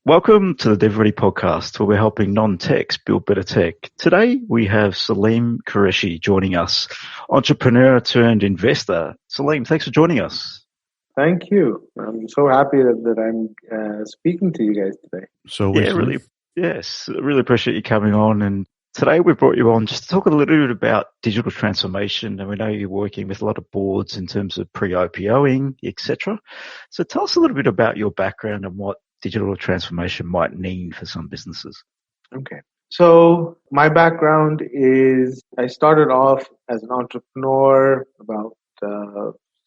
Welcome to the DevReady Podcast, where we're helping non-techs build better tech. Today, we have Saleem Qureshi joining us, entrepreneur turned investor. Saleem, thanks for joining us. Thank you. I'm so happy that I'm speaking to you guys today. Really appreciate you coming on. And today we brought you on just to talk a little bit about digital transformation. And we know you're working with a lot of boards in terms of pre-IPOing, etc. So tell us a little bit about your background and what digital transformation might mean for some businesses. Okay. So my background is I started off as an entrepreneur about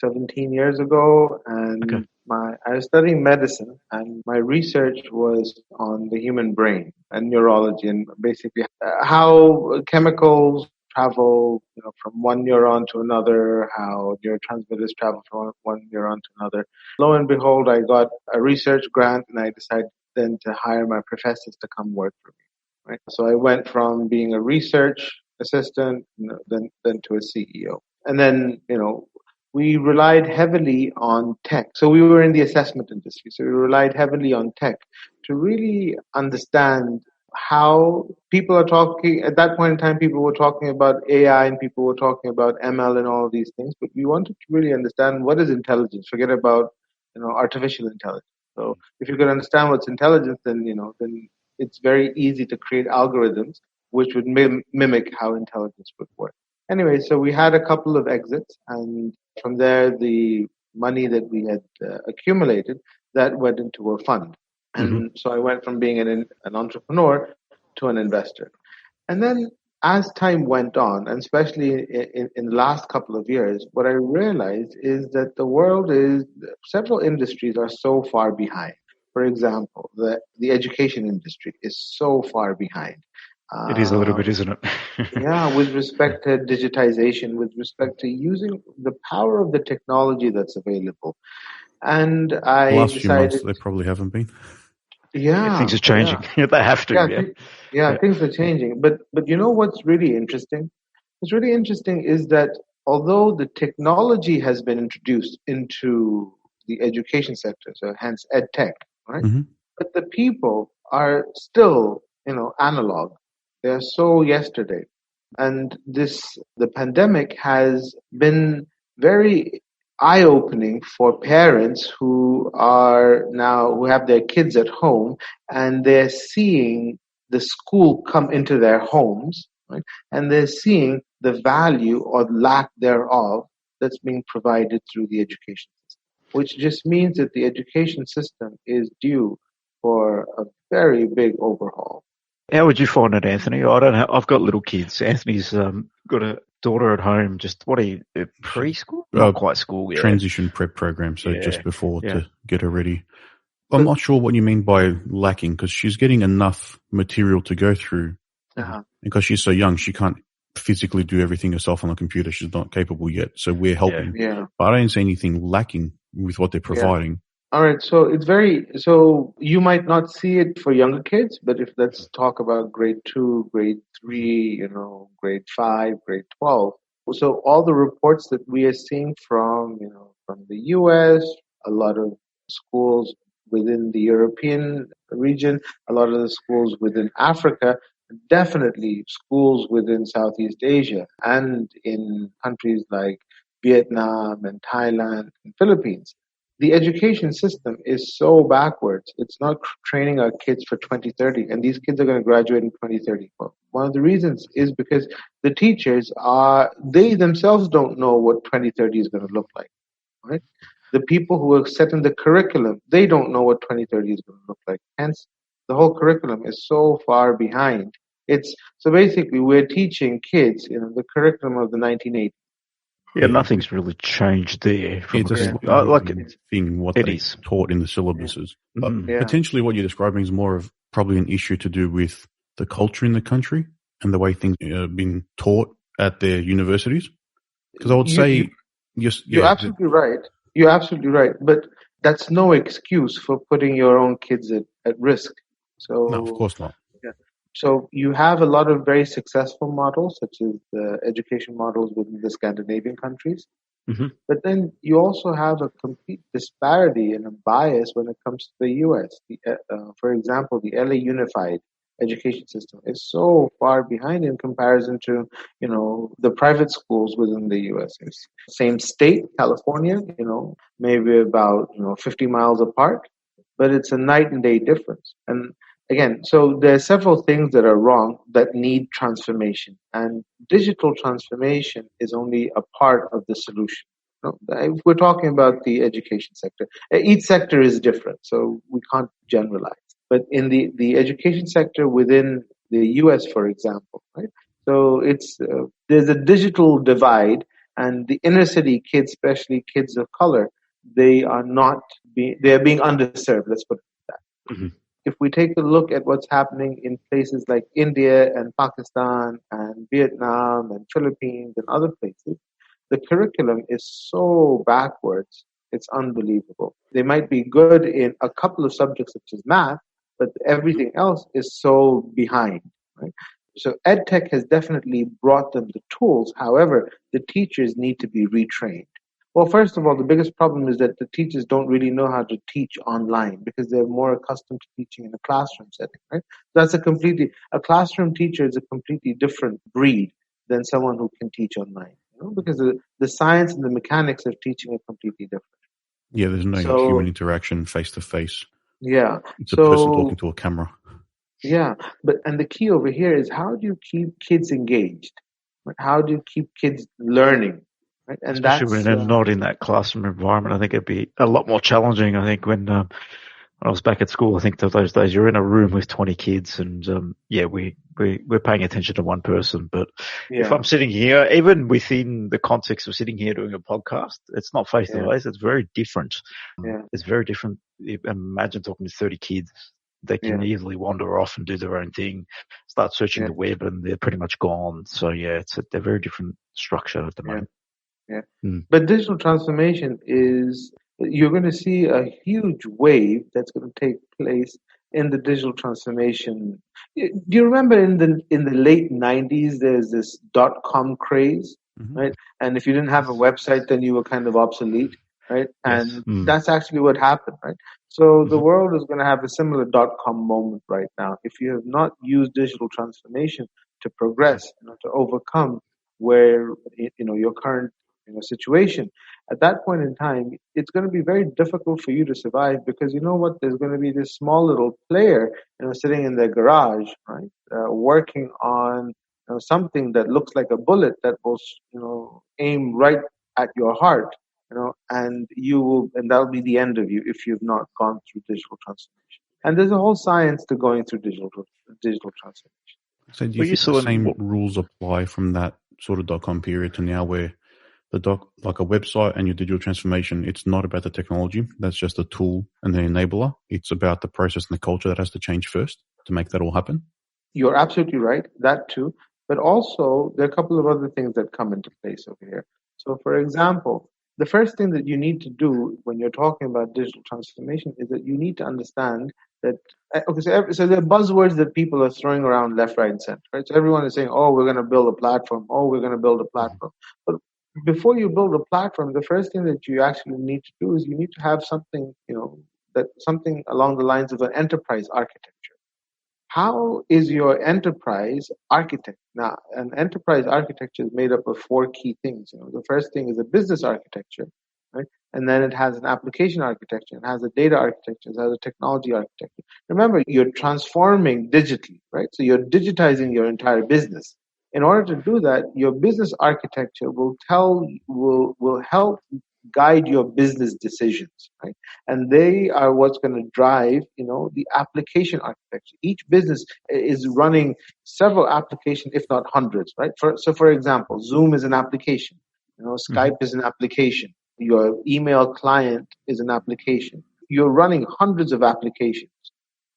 17 years ago, and I was studying medicine, and my research was on the human brain and neurology, and basically how chemicals travel, from one neuron to another, how neurotransmitters travel from one neuron to another. Lo and behold, I got a research grant, and I decided then to hire my professors to come work for me. Right. So I went from being a research assistant, then to a CEO, and then we relied heavily on tech. So we were in the assessment industry. So we relied heavily on tech to really understand how people are talking. At that point in time, people were talking about AI and people were talking about ML and all of these things. But we wanted to really understand what is intelligence. Forget about, artificial intelligence. So if you could understand what's intelligence, then it's very easy to create algorithms which would mimic how intelligence would work. Anyway, so we had a couple of exits, and from there, the money that we had accumulated, that went into a fund. And so I went from being an entrepreneur to an investor. And then as time went on, and especially in the last couple of years, what I realized is that several industries are so far behind. For example, the education industry is so far behind. It is a little bit, isn't it? Yeah, with respect to digitization, with respect to using the power of the technology that's available. And I last decided, few months, they probably haven't been. Yeah, things are changing. Yeah. They have to. Things are changing. But you know what's really interesting? What's really interesting is that although the technology has been introduced into the education sector, so hence ed tech, right? Mm-hmm. But the people are still, analog. They are so yesterday. And the pandemic has been very eye-opening for parents who have their kids at home, and they're seeing the school come into their homes, right? And they're seeing the value or lack thereof that's being provided through the education system, which just means that the education system is due for a very big overhaul. How would you find it, Anthony? I don't know. I've got little kids. Anthony's got a daughter at home. Just what are you, preschool? Not quite school yet. Transition prep program, so just before to get her ready. I'm not sure what you mean by lacking, because she's getting enough material to go through. Because she's so young, she can't physically do everything herself on the computer. She's not capable yet, so we're helping. Yeah. But I don't see anything lacking with what they're providing. All right, so you might not see it for younger kids, but let's talk about grade 2, grade 3, grade 5, grade 12. So all the reports that we are seeing from the US, a lot of schools within the European region, a lot of the schools within Africa, definitely schools within Southeast Asia and in countries like Vietnam and Thailand and Philippines. The education system is so backwards. It's not training our kids for 2030, and these kids are going to graduate in 2030. Well, one of the reasons is because the teachers they themselves don't know what 2030 is going to look like, right? The people who are setting the curriculum, they don't know what 2030 is going to look like. Hence, the whole curriculum is so far behind. So basically, we're teaching kids, the curriculum of the 1980s. Yeah, nothing's really changed there. What they taught in the syllabuses. Yeah. But potentially what you're describing is more of probably an issue to do with the culture in the country and the way things are being taught at their universities. Because I would say... You're absolutely right. You're absolutely right. But that's no excuse for putting your own kids at risk. So, no, of course not. So you have a lot of very successful models, such as the education models within the Scandinavian countries. Mm-hmm. But then you also have a complete disparity and a bias when it comes to the U.S. For example, the LA Unified education system is so far behind in comparison to, the private schools within the U.S. It's same state, California, maybe about, 50 miles apart, but it's a night and day difference. And again, so there are several things that are wrong that need transformation, and digital transformation is only a part of the solution. If we're talking about the education sector, each sector is different, so we can't generalize. But in the education sector within the U.S., for example, right? So there's a digital divide, and the inner city kids, especially kids of color, they are being underserved. Let's put it like that. Mm-hmm. If we take a look at what's happening in places like India and Pakistan and Vietnam and Philippines and other places, the curriculum is so backwards, it's unbelievable. They might be good in a couple of subjects such as math, but everything else is so behind, right? So EdTech has definitely brought them the tools. However, the teachers need to be retrained. Well, first of all, the biggest problem is that the teachers don't really know how to teach online because they're more accustomed to teaching in a classroom setting, right? A classroom teacher is a completely different breed than someone who can teach online, because the science and the mechanics of teaching are completely different. Yeah, there's no human interaction face to face. Yeah. It's a person talking to a camera. Yeah, and the key over here is, how do you keep kids engaged? How do you keep kids learning? Right? And especially when they're not in that classroom environment. I think it'd be a lot more challenging. I think when I was back at school, I think those days you're in a room with 20 kids, and we're paying attention to one person. But if I'm sitting here, even within the context of sitting here doing a podcast, it's not face to face. It's very different. Yeah. It's very different. Imagine talking to 30 kids. They can easily wander off and do their own thing, start searching the web, and they're pretty much gone. So it's a very different structure at the moment. Yeah. But digital transformation you're going to see a huge wave that's going to take place in the digital transformation. Do you remember in the late 90s, there's this .com craze, right? And if you didn't have a website, then you were kind of obsolete, right? Yes. And that's actually what happened, right? So the world is going to have a similar .com moment right now. If you have not used digital transformation to progress, to overcome where your current situation, at that point in time, it's going to be very difficult for you to survive, because you know what? There's going to be this small little player, sitting in their garage, right, working on something that looks like a bullet that will, aim right at your heart, and that'll be the end of you if you've not gone through digital transformation. And there's a whole science to going through digital transformation. So do you think the same rules apply from that sort of .com period to now, where like a website and your digital transformation, it's not about the technology. That's just a tool and an enabler. It's about the process and the culture that has to change first to make that all happen. You're absolutely right. That too. But also, there are a couple of other things that come into place over here. So, for example, the first thing that you need to do when you're talking about digital transformation is that you need to understand that, so there are buzzwords that people are throwing around left, right, and center, right? So everyone is saying, oh, we're going to build a platform. Oh, we're going to build a platform. But before you build a platform, the first thing that you actually need to do is you need to have something, something along the lines of an enterprise architecture. How is your enterprise architect? Now, an enterprise architecture is made up of four key things. The first thing is a business architecture, right? And then it has an application architecture, it has a data architecture, it has a technology architecture. Remember, you're transforming digitally, right? So you're digitizing your entire business. In order to do that, your business architecture will help guide your business decisions, right? And they are what's going to drive, the application architecture. Each business is running several applications, if not hundreds, right? So for example, Zoom is an application. Skype is an application. Your email client is an application. You're running hundreds of applications.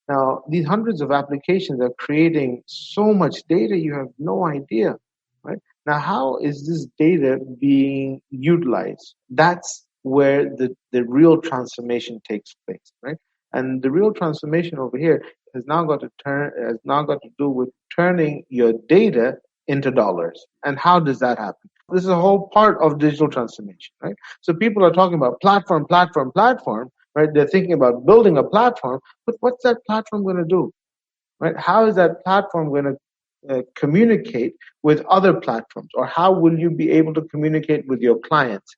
Now, these hundreds of applications are creating so much data, you have no idea, right? Now, how is this data being utilized? That's where the real transformation takes place, right? And the real transformation over here has now got to do with turning your data into dollars. And how does that happen? This is a whole part of digital transformation, right? So people are talking about platform, right? They're thinking about building a platform, but what's that platform going to do, right? How is that platform going to communicate with other platforms, or how will you be able to communicate with your clients?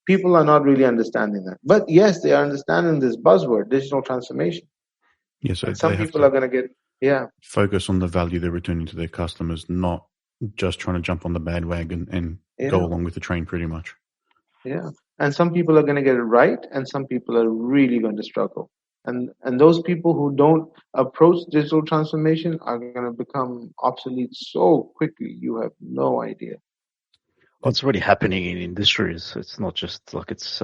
People are not really understanding that. But yes, they are understanding this buzzword, digital transformation. Yeah, so and some people are going to get, focus on the value they're returning to their customers, not just trying to jump on the bandwagon and go along with the train pretty much. Yeah. And some people are going to get it right, and some people are really going to struggle. And those people who don't approach digital transformation are going to become obsolete so quickly, you have no idea. Well, it's already happening in industries. It's not just like it's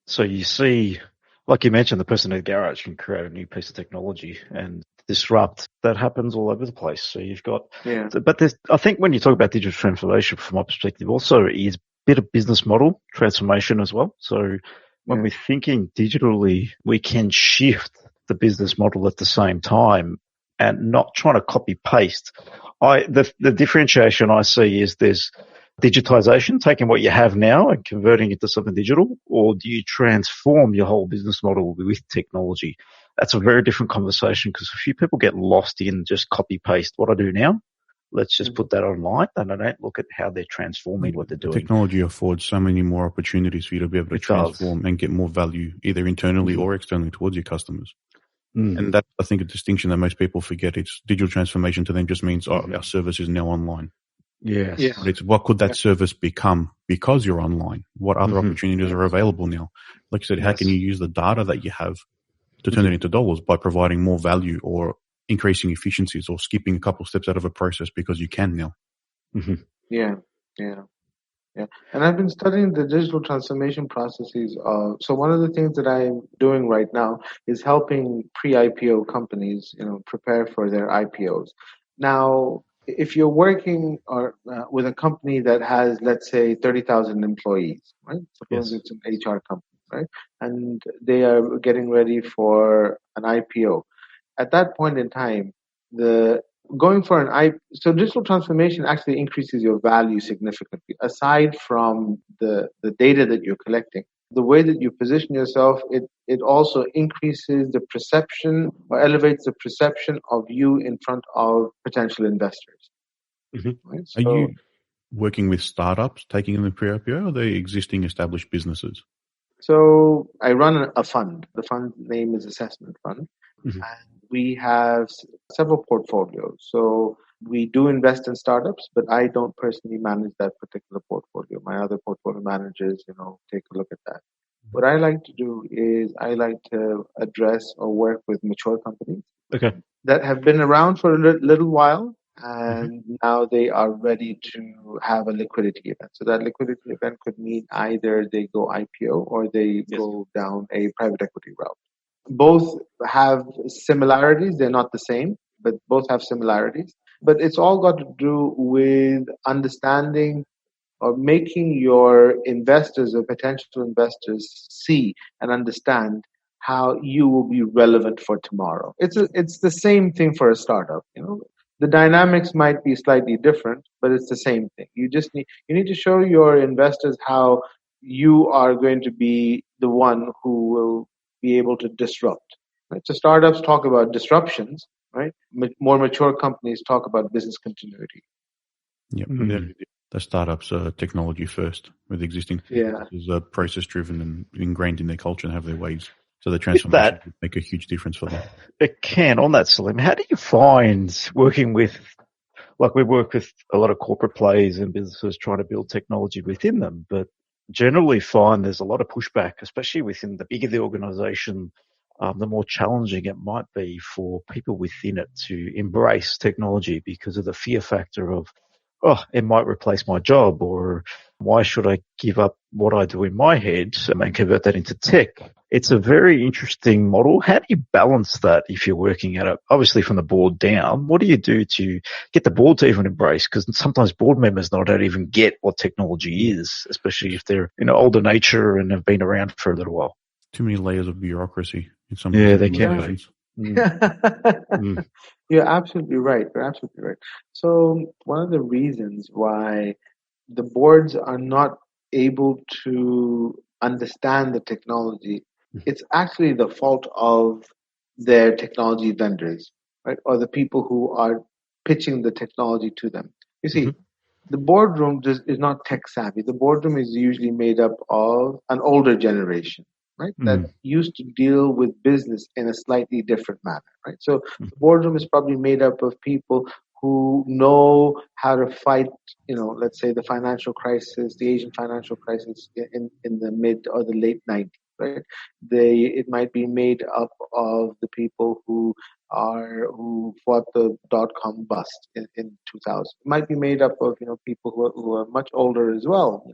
so you see, like you mentioned, the person in the garage can create a new piece of technology and disrupt. That happens all over the place. So you've got, but there's, I think when you talk about digital transformation, from my perspective, also is a bit of business model transformation as well. So when we're thinking digitally, we can shift the business model at the same time and not trying to copy paste. The differentiation I see is there's digitization, taking what you have now and converting it to something digital, or do you transform your whole business model with technology? That's a very different conversation, because a few people get lost in just copy paste what I do now. Let's just put that online, and I don't look at how they're transforming what they're doing. Technology affords so many more opportunities for you to be able to transform and get more value, either internally or externally, towards your customers. And that's, I think, a distinction that most people forget. It's digital transformation to them just means, our service is now online. Yes. Yeah. But it's what could that service become because you're online? What other opportunities are available now? Like you said, how can you use the data that you have to turn it into dollars by providing more value or increasing efficiencies or skipping a couple of steps out of a process because you can now? Yeah. And I've been studying the digital transformation processes. So one of the things that I'm doing right now is helping pre-IPO companies, prepare for their IPOs. Now, if you're working with a company that has, let's say, 30,000 employees, right? Suppose it's an HR company, right? And they are getting ready for an IPO. At that point in time, so digital transformation actually increases your value significantly. Aside from the data that you're collecting, the way that you position yourself, it also increases the perception or elevates the perception of you in front of potential investors. Right? So, are you working with startups taking in the pre-IPO, or the existing established businesses? So I run a fund. The fund name is Assessment Fund. And we have several portfolios. So we do invest in startups, but I don't personally manage that particular portfolio. My other portfolio managers, take a look at that. What I like to do is I like to address or work with mature companies that have been around for a little while, and now they are ready to have a liquidity event. So that liquidity event could mean either they go IPO or they go down a private equity route. Both have similarities. They're not the same, but both have similarities. But it's all got to do with understanding or making your investors or potential investors see and understand how you will be relevant for tomorrow. It's the same thing for a startup. The dynamics might be slightly different, but it's the same thing. You need to show your investors how you are going to be the one who will be able to disrupt. Right? So startups talk about disruptions, right? More mature companies talk about business continuity. Yep. The startups are technology first, with existing businesses are process driven and ingrained in their culture and have their ways. So the transformation would make a huge difference for them. It can. On that, Saleem, how do you find working with, like we work with a lot of corporate players and businesses trying to build technology within them, but generally find there's a lot of pushback, especially within the bigger the organization, the more challenging it might be for people within it to embrace technology because of the fear factor of, it might replace my job, or why should I give up what I do in my head and convert that into tech? It's a very interesting model. How do you balance that if you're working at it? Obviously from the board down, what do you do to get the board to even embrace? Because sometimes board members don't even get what technology is, especially if they're older nature and have been around for a little while. Too many layers of bureaucracy in some they can be. You're absolutely right. So one of the reasons why the boards are not able to understand the technology, it's actually the fault of their technology vendors, right? Or the people who are pitching the technology to them. You see, the boardroom is not tech savvy. The boardroom is usually made up of an older generation, right? That used to deal with business in a slightly different manner, right? So the boardroom is probably made up of people who know how to fight, let's say the financial crisis, the Asian financial crisis in the mid or the late 90s, right? It might be made up of the people who fought the dot-com bust in 2000. It might be made up of, people who are much older as well,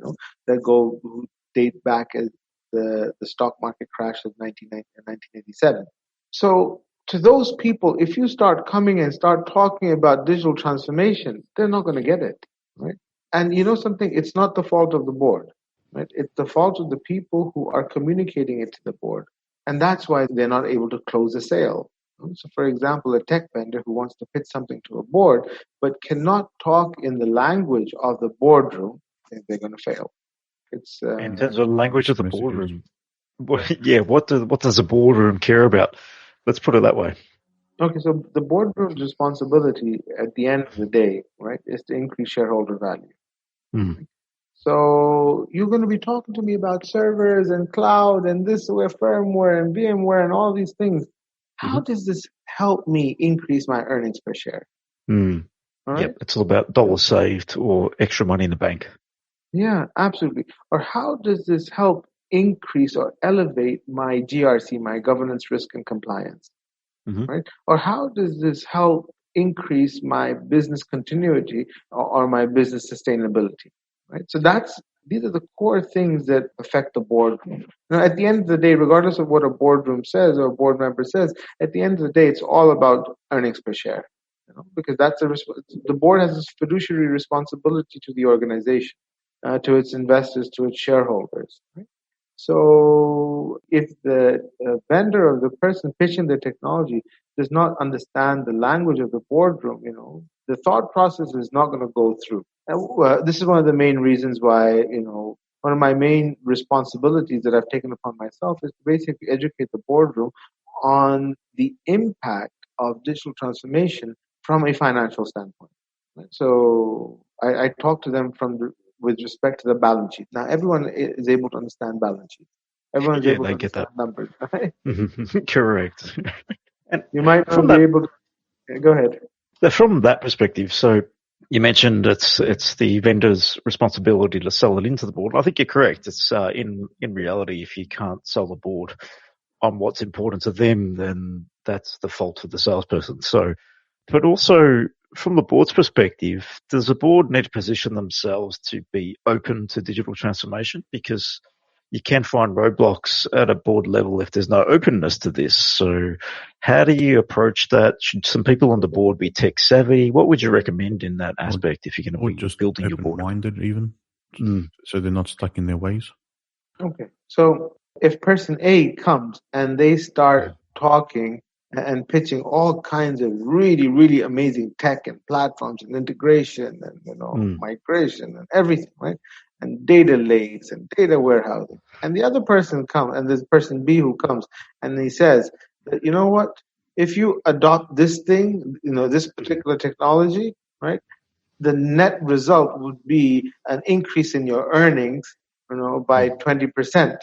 who date back as the stock market crash of 1987. So to those people, if you start coming and start talking about digital transformation, they're not going to get it, right? And you know something? It's not the fault of the board, right? It's the fault of the people who are communicating it to the board. And that's why they're not able to close a sale. So, for example, a tech vendor who wants to pitch something to a board but cannot talk in the language of the boardroom, they're going to fail. It's in terms of language of the boardroom. What does the boardroom care about? Let's put it that way. Okay, so the boardroom's responsibility at the end of the day, right, is to increase shareholder value. So you're going to be talking to me about servers and cloud and this firmware and VMware and all these things. How does this help me increase my earnings per share? All right? Yep, it's all about dollars saved or extra money in the bank. Yeah, absolutely. Or how does this help increase or elevate my GRC, my governance, risk, and compliance? Right? Or how does this help increase my business continuity or my business sustainability? Right? So these are the core things that affect the boardroom. Now, at the end of the day, regardless of what a boardroom says or a board member says, at the end of the day, it's all about earnings per share. Because the board has this fiduciary responsibility to the organization, to its investors, to its shareholders. Right? So if the vendor or the person pitching the technology does not understand the language of the boardroom, the thought process is not going to go through. And this is one of the main reasons why, one of my main responsibilities that I've taken upon myself is to basically educate the boardroom on the impact of digital transformation from a financial standpoint. Right? So I talk to them with respect to the balance sheet. Now, everyone is able to understand balance sheets. Everyone is able to understand numbers, right? Correct. And you might not be able to... Go ahead. From that perspective, so you mentioned it's the vendor's responsibility to sell it into the board. I think you're correct. It's in reality, if you can't sell the board on what's important to them, then that's the fault of the salesperson. So, but also from the board's perspective, does the board need to position themselves to be open to digital transformation? Because you can find roadblocks at a board level if there's no openness to this. So how do you approach that? Should some people on the board be tech savvy? What would you recommend in that aspect if you're going to be just building your board? Open-minded even, so they're not stuck in their ways? Okay. So if person A comes and they start talking and pitching all kinds of really, really amazing tech and platforms and integration and, migration and everything, right? And data lakes and data warehousing. And the other person comes, and there's person B who comes, and he says, you know what? If you adopt this thing, this particular technology, right? The net result would be an increase in your earnings, by 20%.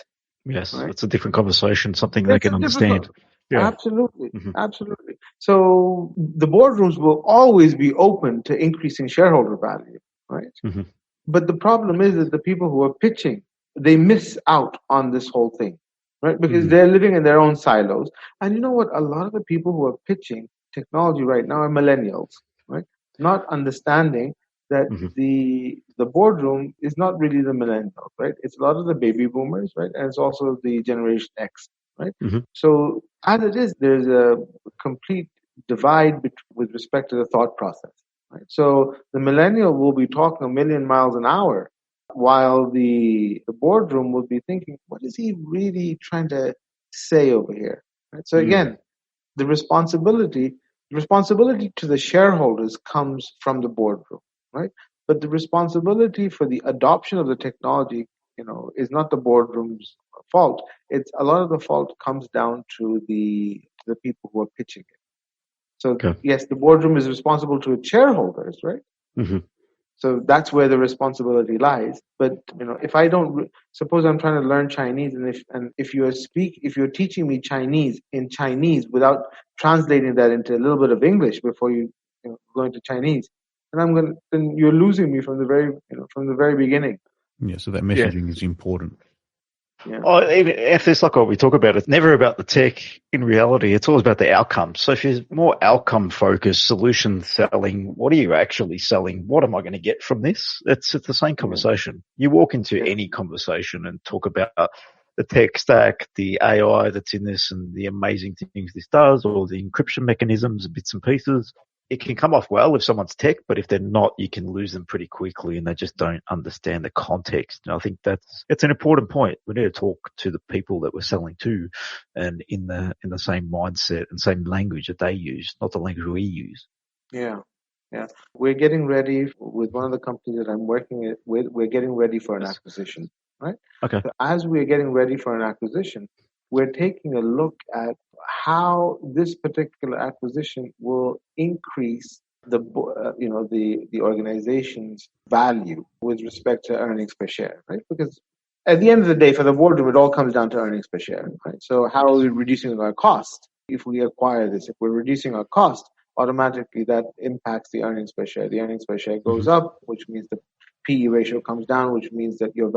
Yes, right? It's a different conversation, something they can understand. Yeah. Absolutely. Absolutely. So the boardrooms will always be open to increasing shareholder value, right? But the problem is that the people who are pitching, they miss out on this whole thing, right? Because they're living in their own silos. And you know what? A lot of the people who are pitching technology right now are millennials, right? Not understanding that the boardroom is not really the millennials, right? It's a lot of the baby boomers, right? And it's also the Generation X, right? So as it is, there's a complete divide with respect to the thought process. Right? So the millennial will be talking a million miles an hour, while the boardroom will be thinking, what is he really trying to say over here? Right? So again, the responsibility to the shareholders comes from the boardroom, right? But the responsibility for the adoption of the technology, is not the boardroom's fault. It's a lot of the fault comes down to the people who are pitching it. So yes, the boardroom is responsible to its shareholders, right? Mm-hmm. So that's where the responsibility lies. But if I don't, suppose I'm trying to learn Chinese, and if you're teaching me Chinese in Chinese without translating that into a little bit of English before you go into Chinese, then you're losing me from the very beginning. Yeah. So that messaging is important. Yeah. Oh, if it's like what we talk about, it's never about the tech. In reality, it's always about the outcome. So if you're more outcome focused, solution selling, what are you actually selling? What am I going to get from this? It's the same conversation. You walk into any conversation and talk about the tech stack, the AI that's in this and the amazing things this does, or the encryption mechanisms, bits and pieces. It can come off well if someone's tech, but if they're not, you can lose them pretty quickly and they just don't understand the context. And I think it's an important point. We need to talk to the people that we're selling to and in the same mindset and same language that they use, not the language we use. Yeah. Yeah. We're getting ready with one of the companies that I'm working with. We're getting ready for an acquisition, right? Okay. So as we're getting ready for an acquisition, we're taking a look at how this particular acquisition will increase the organization's value with respect to earnings per share, right? Because at the end of the day, for the boardroom, it all comes down to earnings per share, right? So how are we reducing our cost if we acquire this? If we're reducing our cost, automatically that impacts the earnings per share. The earnings per share goes up, which means the PE ratio comes down, which means that you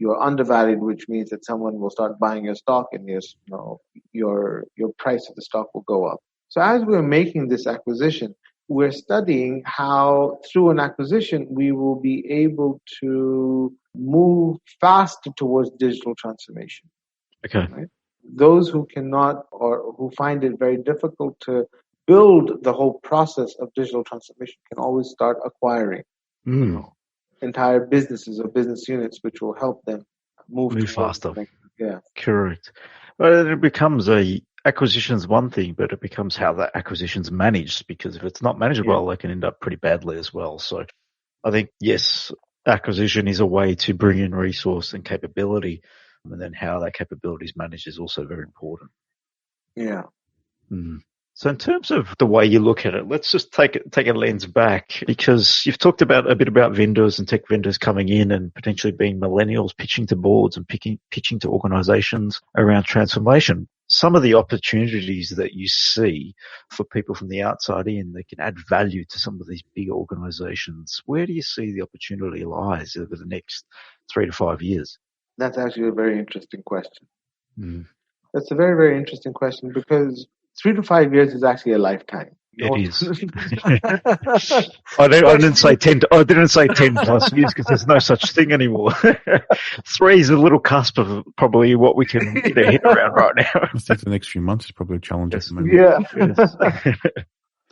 are undervalued, which means that someone will start buying your stock and your price of the stock will go up. So as we're making this acquisition, we're studying how through an acquisition we will be able to move faster towards digital transformation. Okay. Right? Those who cannot or who find it very difficult to build the whole process of digital transformation can always start acquiring entire businesses or business units, which will help them move faster. Yeah, correct. Well, it becomes acquisition's one thing, but it becomes how that acquisition's managed, because if it's not managed well, they can end up pretty badly as well. So I think, yes, acquisition is a way to bring in resource and capability, and then how that capability is managed is also very important. Yeah. So in terms of the way you look at it, let's just take a lens back, because you've talked a bit about vendors and tech vendors coming in and potentially being millennials pitching to boards and pitching to organizations around transformation. Some of the opportunities that you see for people from the outside in that can add value to some of these big organizations, where do you see the opportunity lies over the next 3 to 5 years? That's actually a very interesting question. That's a very, very interesting question, because 3 to 5 years is actually a lifetime. It is. I didn't say 10. I didn't say 10 plus years, because there's no such thing anymore. 3 is a little cusp of probably what we can get our head around right now. I think the next few months is probably a challenge at the moment. Yeah.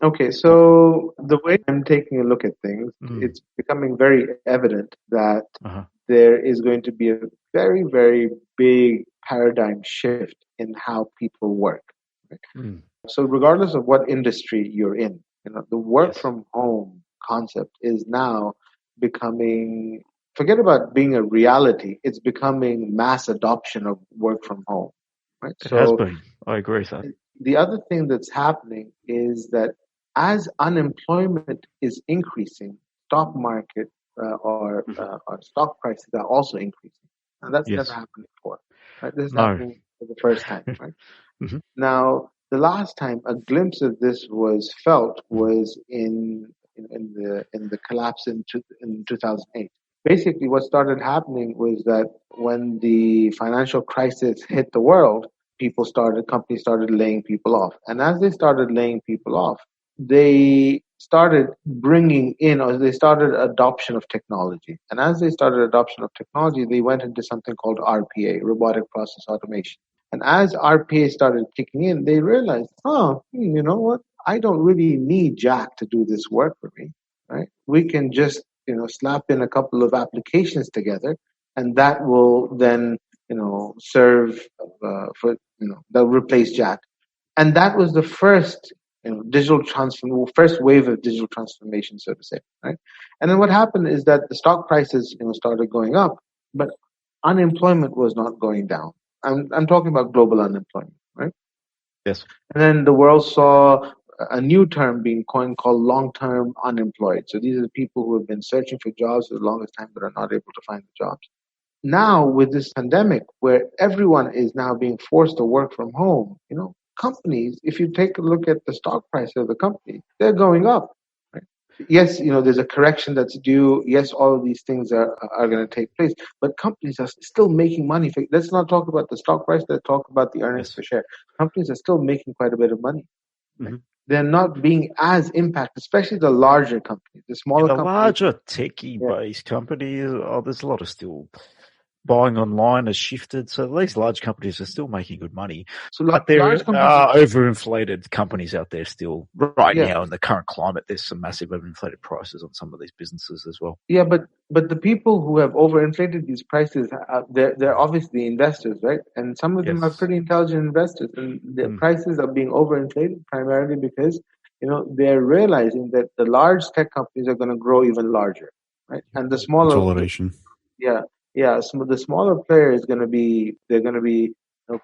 Okay, so the way I'm taking a look at things, it's becoming very evident that there is going to be a very, very big paradigm shift in how people work. Right? So regardless of what industry you're in, the work from home concept is now becoming, forget about being a reality, it's becoming mass adoption of work from home. Right? It has been. I agree with that. The other thing that's happening is that as unemployment is increasing, stock market or stock prices are also increasing. And that's never happened before. Right? This is happening for the first time. Right? Now, the last time a glimpse of this was felt was in the collapse in 2008. Basically, what started happening was that when the financial crisis hit the world, companies started laying people off. And as they started laying people off, they started bringing in, or they started adoption of technology. And as they started adoption of technology, they went into something called RPA, robotic process automation. And as RPA started kicking in, they realized, you know what? I don't really need Jack to do this work for me, right? We can just, slap in a couple of applications together, and that will then, serve they'll replace Jack. And that was the first, first wave of digital transformation, so to say, right? And then what happened is that the stock prices, started going up, but unemployment was not going down. I'm talking about global unemployment, right? Yes. And then the world saw a new term being coined called long-term unemployed. So these are the people who have been searching for jobs for the longest time but are not able to find the jobs. Now, with this pandemic, where everyone is now being forced to work from home, companies, if you take a look at the stock price of the company, they're going up. Right? Yes, there's a correction that's due. Yes, all of these things are going to take place, but companies are still making money. Let's not talk about the stock price. Let's talk about the earnings per share. Companies are still making quite a bit of money. Right? Mm-hmm. They're not being as impacted, especially the larger companies. The smaller companies. The larger techie-based companies, there's a lot of still buying online has shifted. So these large companies are still making good money. But there are overinflated companies out there still. Right now in the current climate, there's some massive overinflated prices on some of these businesses as well. Yeah, but the people who have overinflated these prices, they're obviously investors, right? And some of them are pretty intelligent investors. And their prices are being overinflated primarily because, they're realizing that the large tech companies are going to grow even larger, right? And the smaller... Consolidation. Yeah, the smaller player is going to be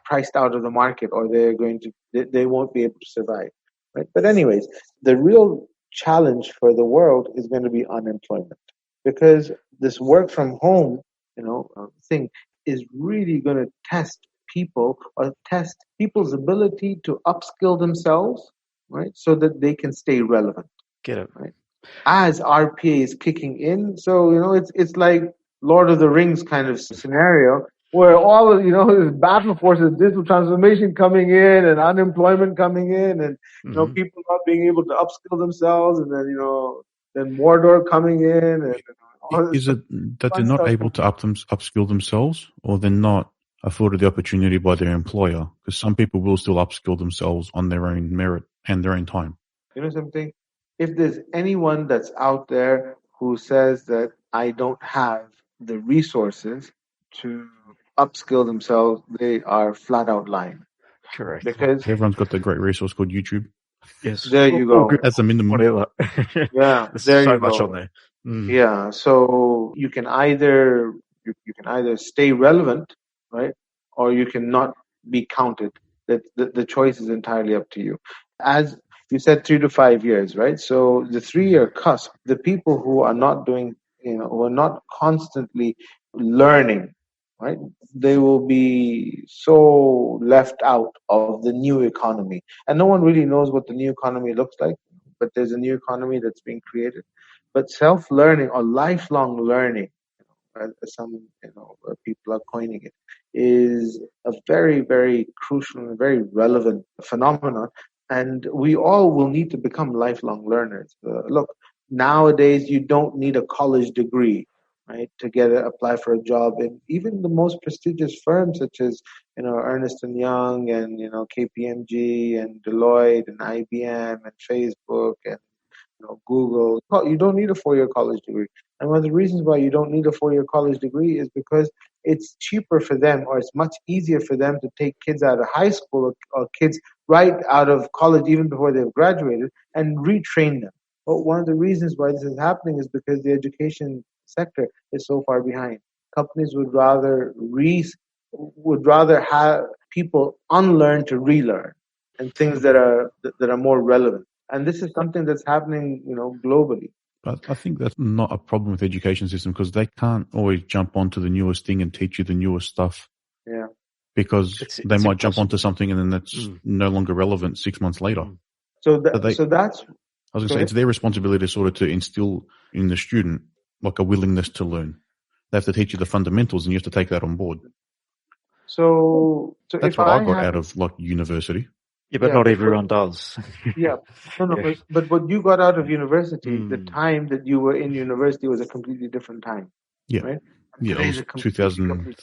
priced out of the market, or they won't be able to survive, right? But anyways, the real challenge for the world is going to be unemployment, because this work from home, thing is really going to test people's ability to upskill themselves, right? So that they can stay relevant. Get it, right? As RPA is kicking in, so it's like Lord of the Rings kind of scenario where all of, this battle forces, digital transformation coming in and unemployment coming in and, people not being able to upskill themselves, and then Mordor coming in. And is it that they're not able to upskill themselves, or they're not afforded the opportunity by their employer? Because some people will still upskill themselves on their own merit and their own time. You know something? If there's anyone that's out there who says that I don't have the resources to upskill themselves, they are flat out lying. Correct. Because everyone's got the great resource called YouTube. Yes. There you go. As a minimum. Whatever. Yeah. There's there so you much go. on there. Yeah. So you can either stay relevant, right? Or you cannot be counted. The choice is entirely up to you. As you said, 3 to 5 years, right? So the 3-year cusp, the people who are not doing, who are not constantly learning, right? They will be so left out of the new economy. And no one really knows what the new economy looks like, but there's a new economy that's being created. But self-learning or lifelong learning, as some people are coining it, is a very, very crucial and very relevant phenomenon. And we all will need to become lifelong learners. Look, nowadays you don't need a college degree, right, to apply for a job in even the most prestigious firms such as Ernst & Young and KPMG and Deloitte and IBM and Facebook and Google. You don't need a 4-year college degree. And one of the reasons why you don't need a 4-year college degree is because it's cheaper for them, or it's much easier for them to take kids out of high school or kids right out of college even before they've graduated and retrain them. But one of the reasons why this is happening is because the education sector is so far behind. Companies would rather have people unlearn to relearn, and things that are more relevant. And this is something that's happening, globally. But I think that's not a problem with the education system, because they can't always jump onto the newest thing and teach you the newest stuff. Yeah. Because they might jump onto something and then that's no longer relevant 6 months later. So that's... I was going to say, it's their responsibility sort of to instill in the student like a willingness to learn. They have to teach you the fundamentals and you have to take that on board. So that's what I got out of university. Yeah, but not everyone does. Yeah. No, yeah. But what you got out of university, the time that you were in university was a completely different time. Yeah. Right? Yeah, it was 2000.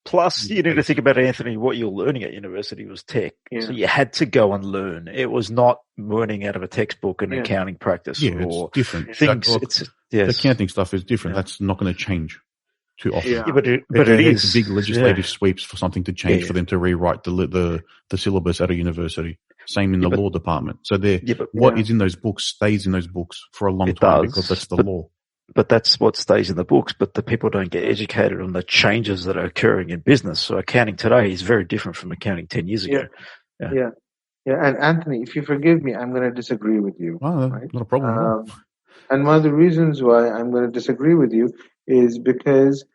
Plus, you need to think about, Anthony, what you're learning at university was tech. Yeah. So you had to go and learn. It was not learning out of a textbook and accounting practice. Yeah, it's different. Things. The accounting stuff is different. Yeah. That's not going to change. too often. Yeah, but it is big legislative sweeps for something to change for them to rewrite the syllabus at a university. Same in the law department. So what is in those books stays in those books for a long time because that's the law. But that's what stays in the books, but the people don't get educated on the changes that are occurring in business. So accounting today is very different from accounting 10 years ago. Yeah. And Anthony, if you forgive me, I'm going to disagree with you. Right? Not a problem. And one of the reasons why I'm going to disagree with you is because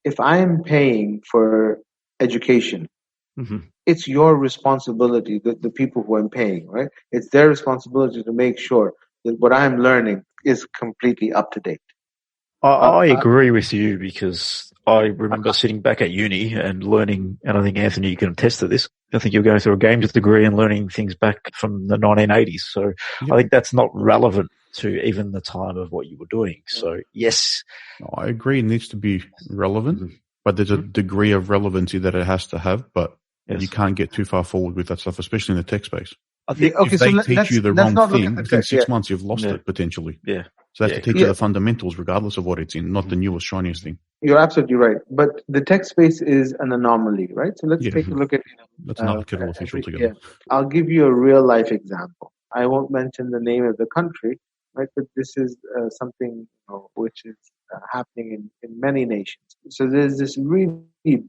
if I am paying for education, it's your responsibility, the people who I'm paying, right? It's their responsibility to make sure that what I'm learning is completely up to date. I agree with you because I remember sitting back at uni and learning, and I think, Anthony, you can attest to this. I think you're going through a games degree and learning things back from the 1980s. So I think that's not relevant to even the time of what you were doing. So yes. I agree it needs to be relevant, but there's a degree of relevancy that it has to have, but you can't get too far forward with that stuff, especially in the tech space. I think if they teach you the wrong thing, within 6 months you've lost it potentially. Yeah. So they have to teach you the fundamentals regardless of what it's in, not the newest, shiniest thing. You're absolutely right. But the tech space is an anomaly, right? So let's take a look at... That's another kettle of fish altogether. I'll give you a real life example. I won't mention the name of the country, right? But this is something which is happening in many nations. So there's this really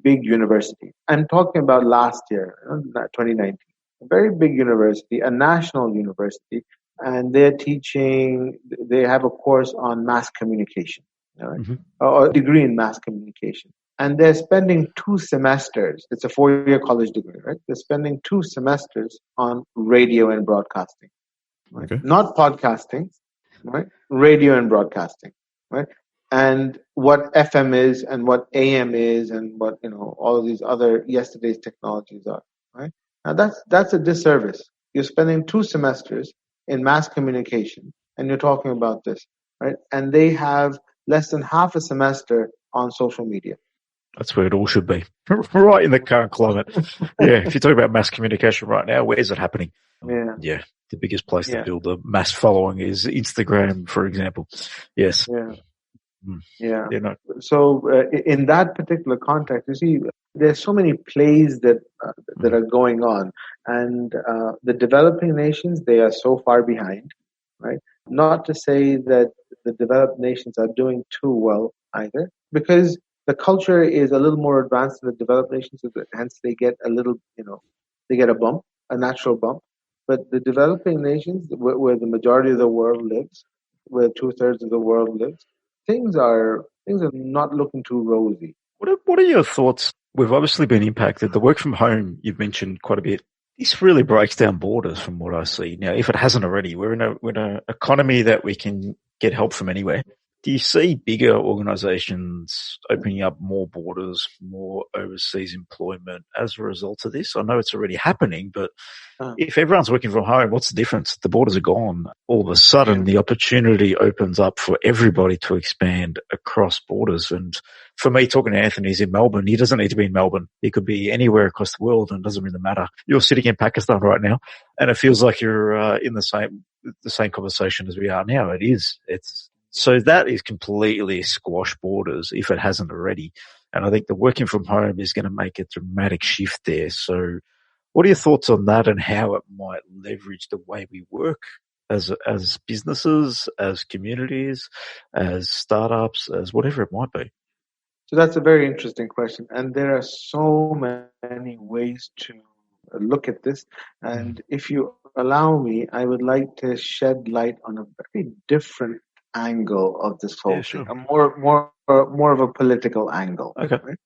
big university. I'm talking about last year, 2019. A very big university, a national university, and they have a course on mass communication, or a degree in mass communication. And they're spending 2 semesters, it's a 4-year college degree, right? They're spending 2 semesters on radio and broadcasting, right? Okay. Not podcasting, right? Radio and broadcasting, right? And what FM is and what AM is and what, all of these other yesterday's technologies are, right? Now that's a disservice. You're spending 2 semesters in mass communication and you're talking about this, right? And they have less than half a semester on social media. That's where it all should be. Right in the current climate. If you talk about mass communication right now, where is it happening? Yeah. The biggest place to build a mass following is Instagram, for example. Yes. So in that particular context, you see, there's so many plays that are going on, and the developing nations, they are so far behind, right? Not to say that the developed nations are doing too well either, because the culture is a little more advanced in the developed nations, so hence they get a little, they get a natural bump. But the developing nations, where the majority of the world lives, where 2/3 of the world lives, things are not looking too rosy. What are your thoughts? We've obviously been impacted. The work from home you've mentioned quite a bit. This really breaks down borders from what I see. Now, if it hasn't already, we're in an economy that we can get help from anywhere. Do you see bigger organizations opening up more borders, more overseas employment as a result of this? I know it's already happening, but if everyone's working from home, what's the difference? The borders are gone. All of a sudden, the opportunity opens up for everybody to expand across borders. And for me, talking to Anthony, he's in Melbourne. He doesn't need to be in Melbourne. He could be anywhere across the world, and it doesn't really matter. You're sitting in Pakistan right now, and it feels like you're in the same conversation as we are now. It is. So that is completely squash borders if it hasn't already. And I think the working from home is going to make a dramatic shift there. So what are your thoughts on that and how it might leverage the way we work as businesses, as communities, as startups, as whatever it might be? So that's a very interesting question. And there are so many ways to look at this. And if you allow me, I would like to shed light on a very different angle of this whole thing, a more of a political angle, right?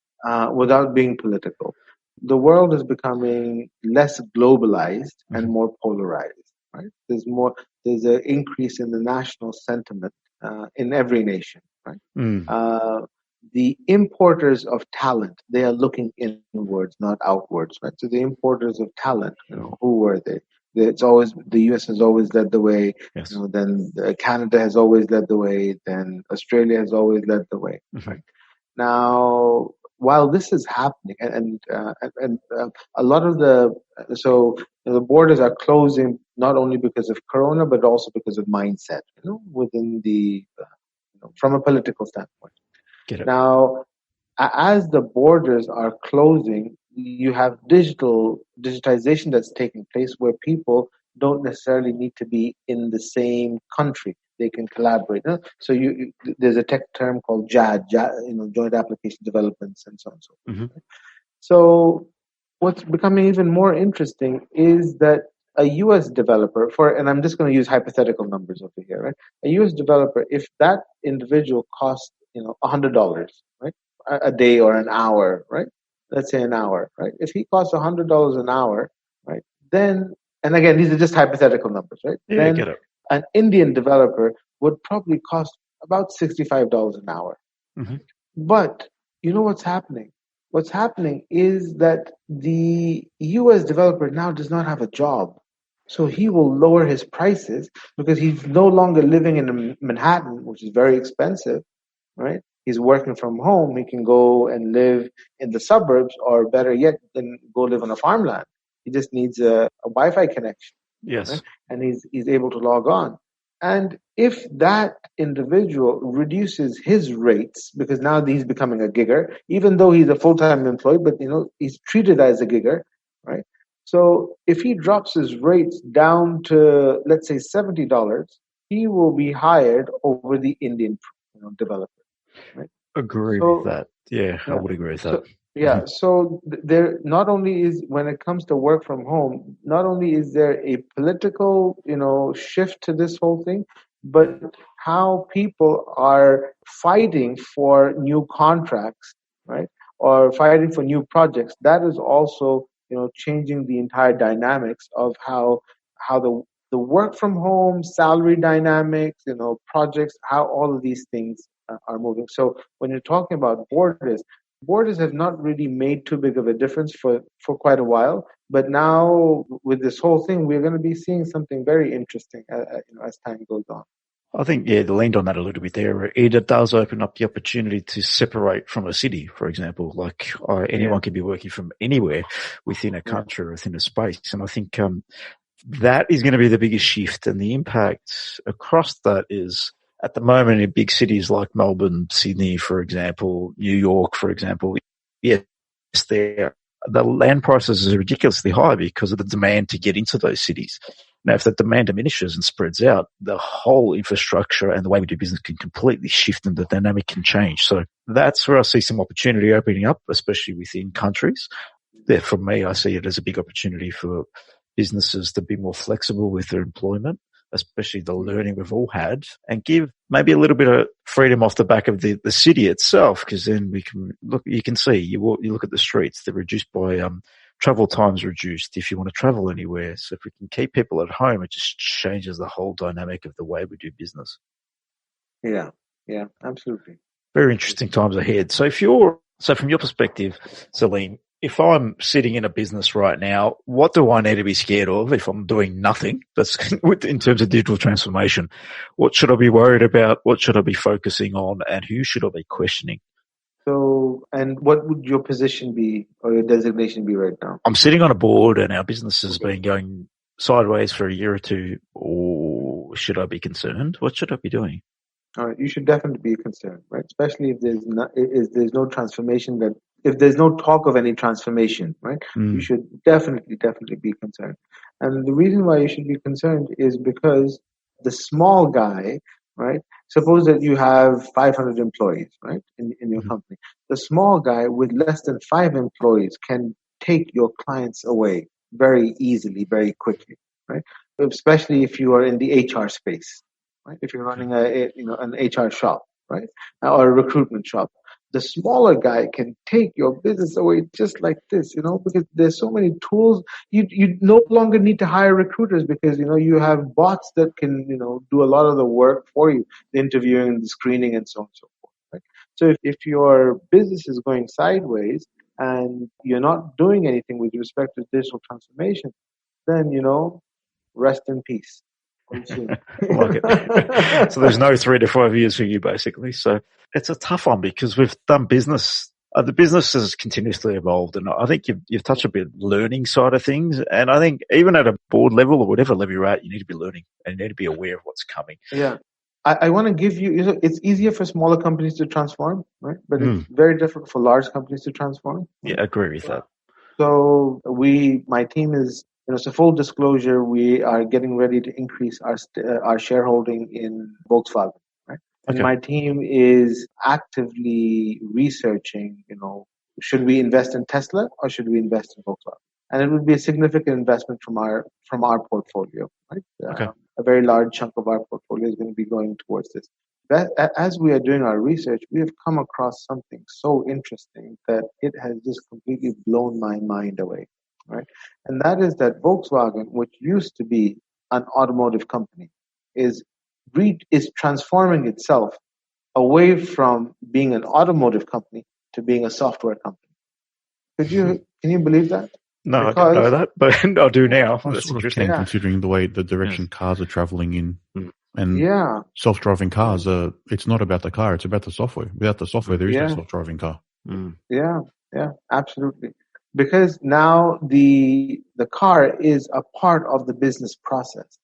Without being political. The world is becoming less globalized and more polarized, right? There's an increase in the national sentiment in every nation, right? The importers of talent, they are looking inwards, not outwards, right? So the importers of talent, who were they? It's always, the US has always led the way. Then Canada has always led the way. Then Australia has always led the way. Right? Now, while this is happening, and a lot of the borders are closing not only because of Corona, but also because of mindset, within the, from a political standpoint. Get it. Now, as the borders are closing, you have digitization that's taking place where people don't necessarily need to be in the same country. They can collaborate. So there's a tech term called JAD, Joint Application Developments, and so on and so forth. Mm-hmm. So what's becoming even more interesting is that a U.S. developer, and I'm just going to use hypothetical numbers over here, right? A U.S. developer, if that individual costs, $100, right, a day or an hour, right? Let's say an hour, right? If he costs $100 an hour, right, then, and again, these are just hypothetical numbers, right? Yeah, then get it. An Indian developer would probably cost about $65 an hour. Mm-hmm. But you know what's happening? What's happening is that the U.S. developer now does not have a job. So he will lower his prices because he's no longer living in Manhattan, which is very expensive, right? He's working from home. He can go and live in the suburbs, or better yet, then go live on a farmland. He just needs a Wi-Fi connection. Yes. Right? And he's able to log on. And if that individual reduces his rates, because now he's becoming a gigger, even though he's a full-time employee, but he's treated as a gigger, right? So if he drops his rates down to, let's say, $70, he will be hired over the Indian developer. Right? Agree with that. Yeah, I would agree with that. So there not only is, when it comes to work from home, not only is there a political, shift to this whole thing, but how people are fighting for new contracts, right? Or fighting for new projects. That is also, changing the entire dynamics of how the work from home, salary dynamics, projects, how all of these things are moving. So when you're talking about borders have not really made too big of a difference for quite a while. But now with this whole thing, we're going to be seeing something very interesting, as time goes on. I think, they leaned on that a little bit there. It does open up the opportunity to separate from a city, for example. Like anyone can be working from anywhere within a country or within a space. And I think that is going to be the biggest shift, and the impact across that is, at the moment, in big cities like Melbourne, Sydney, for example, New York, for example, yes, the land prices are ridiculously high because of the demand to get into those cities. Now, if the demand diminishes and spreads out, the whole infrastructure and the way we do business can completely shift, and the dynamic can change. So that's where I see some opportunity opening up, especially within countries. There, for me, I see it as a big opportunity for businesses to be more flexible with their employment, especially the learning we've all had, and give maybe a little bit of freedom off the back of the city itself, because then we can look, you can see, you look at the streets, they're reduced by, travel times reduced if you want to travel anywhere. So if we can keep people at home, it just changes the whole dynamic of the way we do business. Yeah, absolutely. Very interesting times ahead. So from your perspective, Saleem, if I'm sitting in a business right now, what do I need to be scared of if I'm doing nothing that's in terms of digital transformation? What should I be worried about? What should I be focusing on? And who should I be questioning? So, and what would your position be, or your designation be right now? I'm sitting on a board and our business has been going sideways for a year or two. Or should I be concerned? What should I be doing? All right, you should definitely be concerned, right? Especially if there's no transformation, if there's no talk of any transformation, right? You should definitely be concerned. And the reason why you should be concerned is because the small guy, right? Suppose that you have 500 employees, right, in your company. The small guy with less than 5 employees can take your clients away very easily, very quickly, right? Especially if you are in the HR space. Right? If you're running an HR shop, right, or a recruitment shop, the smaller guy can take your business away just like this, because there's so many tools. You no longer need to hire recruiters because you have bots that can do a lot of the work for you, the interviewing, the screening, and so on and so forth. Right? So if your business is going sideways and you're not doing anything with respect to digital transformation, then rest in peace. I like it. So there's no 3 to 5 years for you, basically. So it's a tough one because we've done business. The business has continuously evolved, and I think you've touched a bit learning side of things. And I think even at a board level or whatever level you're at, you need to be learning and you need to be aware of what's coming. Yeah. I want to give you, it's easier for smaller companies to transform, right? But it's very difficult for large companies to transform. Yeah, I agree with that. So my team is, so full disclosure, we are getting ready to increase our shareholding in Volkswagen, right? And my team is actively researching, should we invest in Tesla or should we invest in Volkswagen? And it would be a significant investment from our portfolio, right? A very large chunk of our portfolio is going to be going towards this. As we are doing our research, we have come across something so interesting that it has just completely blown my mind away, right? And that is that Volkswagen, which used to be an automotive company, is transforming itself away from being an automotive company to being a software company. Can you believe that? No, I didn't know that, but I do now. That's interesting. Considering the direction cars are traveling in. And self-driving cars, it's not about the car, it's about the software. Without the software, there is no self-driving car. Yeah, absolutely. Because now the car is a part of the business process,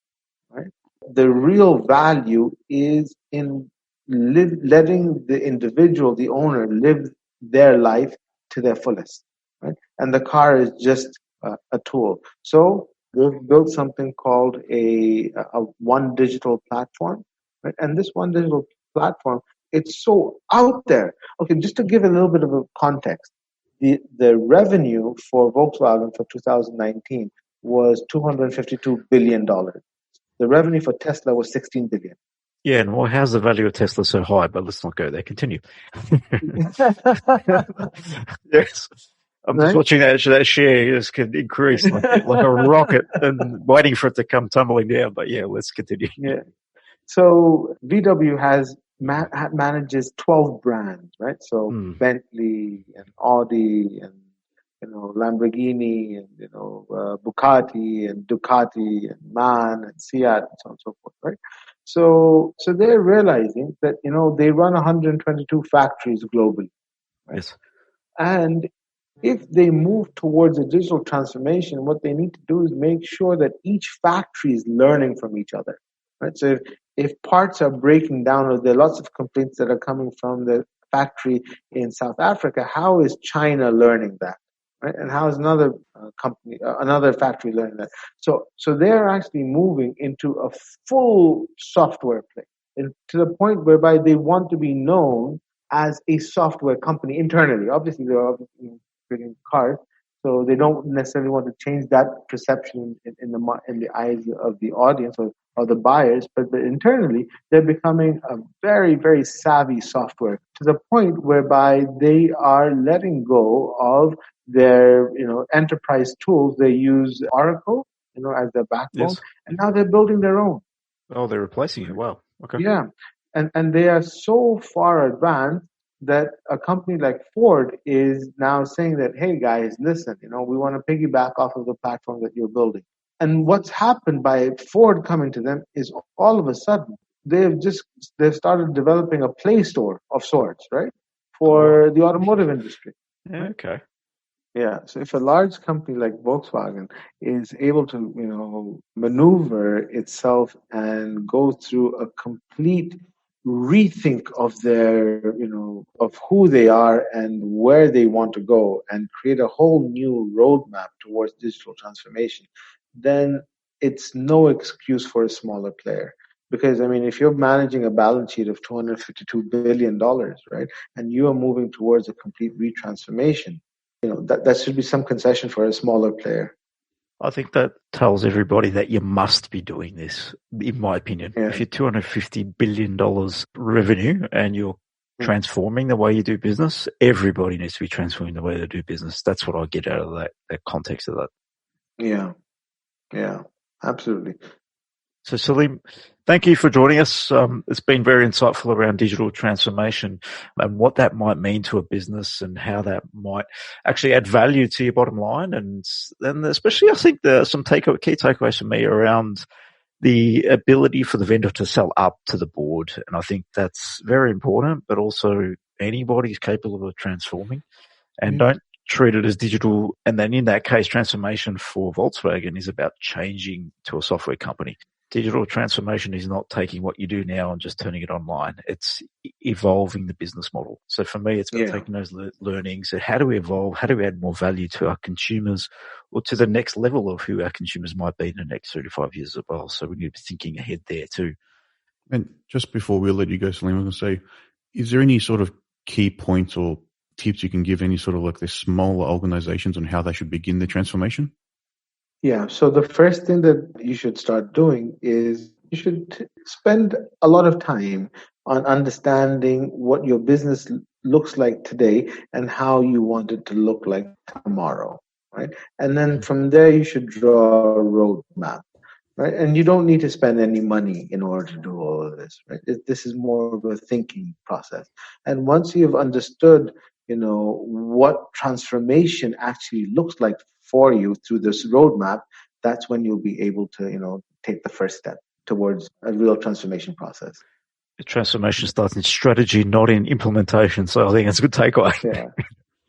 right? The real value is in letting the individual, the owner, live their life to their fullest, right? And the car is just a tool. So they've built something called a one digital platform, right? And this one digital platform, it's so out there. Okay, just to give a little bit of a context, the revenue for Volkswagen for 2019 was $252 billion. The revenue for Tesla was $16 billion. Yeah, and well, how's the value of Tesla so high? But let's not go there. Continue. Yes. I'm just watching that share just can increase like a rocket and waiting for it to come tumbling down. But yeah, let's continue. Yeah. So VW manages 12 brands, right? So Bentley and Audi and Lamborghini and Bugatti and Ducati and MAN and Seat and so on and so forth, right? So they're realizing that they run 122 factories globally, right? Yes. And if they move towards a digital transformation, what they need to do is make sure that each factory is learning from each other, right? So if parts are breaking down, or there are lots of complaints that are coming from the factory in South Africa, how is China learning that, right? And how is another another factory learning that? So they're actually moving into a full software play, and to the point whereby they want to be known as a software company internally. Obviously, they're creating cars, so they don't necessarily want to change that perception in the eyes of the audience or the buyers, but internally they're becoming a very, very savvy software, to the point whereby they are letting go of their enterprise tools. They use Oracle as their backbone, and now they're building their own. Oh, they're replacing it. Wow. Okay. Yeah, and they are so far advanced that a company like Ford is now saying that, hey guys, listen, we want to piggyback off of the platform that you're building. And what's happened by Ford coming to them is all of a sudden they've started developing a Play Store of sorts, right, for the automotive industry. Okay. Yeah. So if a large company like Volkswagen is able to, maneuver itself and go through a complete rethink of their, of who they are and where they want to go, and create a whole new roadmap towards digital transformation, then it's no excuse for a smaller player. Because, if you're managing a balance sheet of $252 billion, right, and you are moving towards a complete retransformation, that should be some concession for a smaller player. I think that tells everybody that you must be doing this, in my opinion. Yeah. If you're $250 billion revenue and you're transforming the way you do business, everybody needs to be transforming the way they do business. That's what I get out of that context of that. Yeah, absolutely. So Saleem, thank you for joining us. It's been very insightful around digital transformation and what that might mean to a business and how that might actually add value to your bottom line. And especially, I think some key takeaways for me around the ability for the vendor to sell up to the board. And I think that's very important, but also anybody's capable of transforming, and don't treat it as digital. And then in that case, transformation for Volkswagen is about changing to a software company. digital transformation is not taking what you do now and just turning it online. It's evolving the business model. So for me, it's about taking those learnings and how do we evolve? How do we add more value to our consumers or to the next level of who our consumers might be in the next 3 to 5 years as well? So we need to be thinking ahead there too. And just before we let you go, Saleem, I was going to say, is there any sort of key points or tips you can give any sort of like the smaller organizations on how they should begin the transformation? Yeah. So the first thing that you should start doing is you should spend a lot of time on understanding what your business looks like today and how you want it to look like tomorrow, right? And then from there, you should draw a roadmap, right? And you don't need to spend any money in order to do all of this, right? This is more of a thinking process. And once you've understood, what transformation actually looks like for you through this roadmap, that's when you'll be able to, take the first step towards a real transformation process. The transformation starts in strategy, not in implementation. So I think that's a good takeaway. Yeah.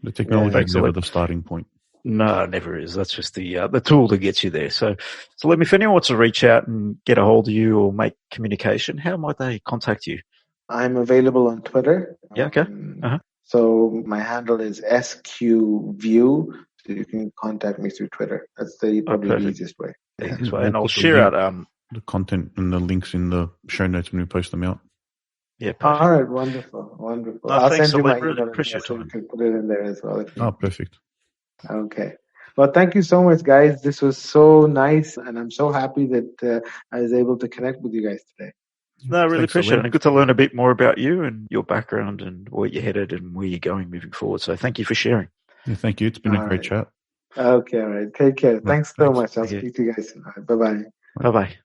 The technology is never the starting point. No, it never is. That's just the tool that gets you there. So if anyone wants to reach out and get a hold of you or make communication, how might they contact you? I'm available on Twitter. Yeah, okay. So my handle is SQView. So you can contact me through Twitter. That's probably the easiest way. And I'll share out the content and the links in the show notes when we post them out. Yeah, perfect. All right, wonderful. I'll send you my email address so you can put it in there as well. Perfect. Okay. Well, thank you so much, guys. This was so nice, and I'm so happy that I was able to connect with you guys today. No, I really appreciate it. And good to learn a bit more about you and your background and where you're headed and where you're going moving forward. So thank you for sharing. Yeah, thank you. It's been a great chat. Okay, all right. Take care. Thanks so much. I'll speak to you guys soon. Bye-bye. Bye-bye.